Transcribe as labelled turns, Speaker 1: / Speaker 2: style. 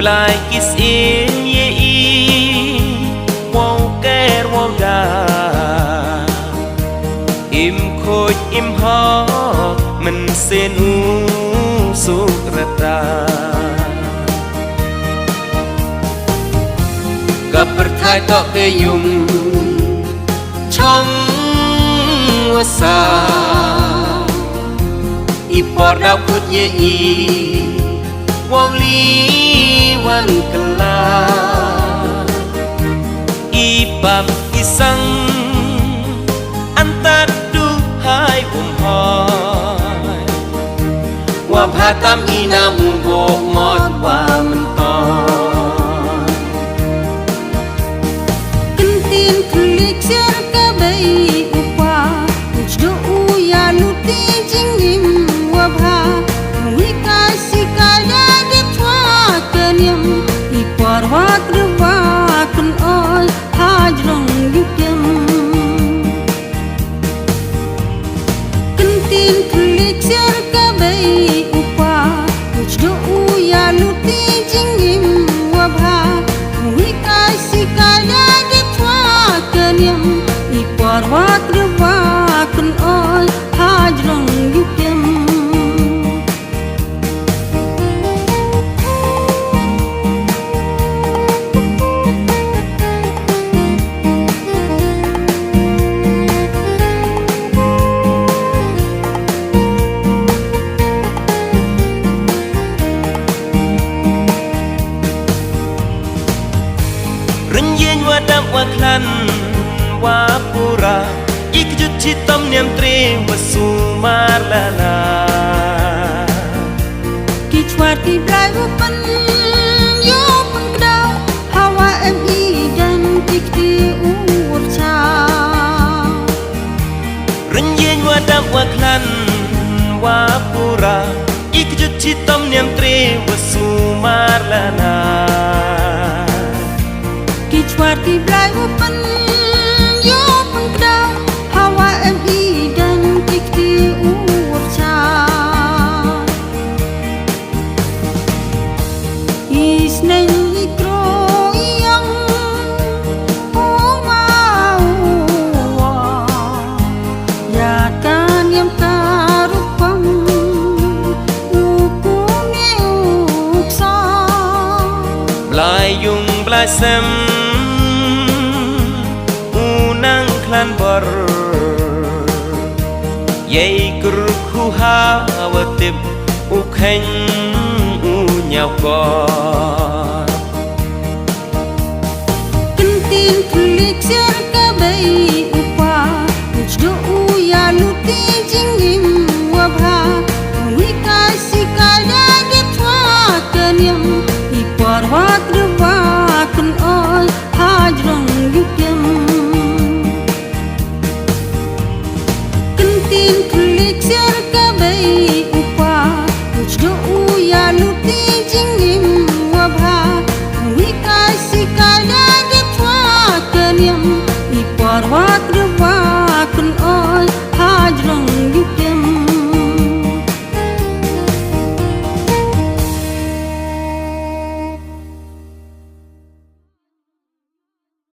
Speaker 1: lại kiss in ye i wow kẻ wow da im khôi im ho mình xin u su rata gặp berthai to ke yum trong wasa i por dau kut ye i wow li wan kala i pam i sang antar du hai hoi wa phatam i nam go mot wa man to
Speaker 2: kinh tiên klik ser ka bay upa jo u ya luti jingim wa bha wi ka sika ya de thwa kenyam i parwa krwa kun oi hajrong yukem kinh tiên klik ser ka bay upa jo u ya luti jingim wa bha wi ka sika ya de thwa kenyam i parwa krwa kun oi hajrong yukem
Speaker 1: ว่าดับว่าคลันว่าปุระอีกจุดที่ต้มเนียมเตรีว่าสูมาลานา
Speaker 2: กี่ชวดกี่ปลายว่าปันโยปันกระดาวฮาวาเอ็มอีดันติกตีอูวชา
Speaker 1: รันเย็นว่าดับว่าคลันว่าปุระอีกจุดที่ต้มเนียมเตรีว่าสูมาลานา
Speaker 2: กี่ชวดกี่ปลายว่าปันโยปันกระดาวฮาวาเอ็มอีดันติกตีอูวชาอีสเนนอีโกรยังโอมาโออยากการยำการุปังอูกูเนียวซา
Speaker 1: ปลายยุงปลายเซมคลันบอร์ยัยกรุคูฮาวติบอุเข่งอุญาวกอ
Speaker 2: กินตีนคลิกเสียงกะเบย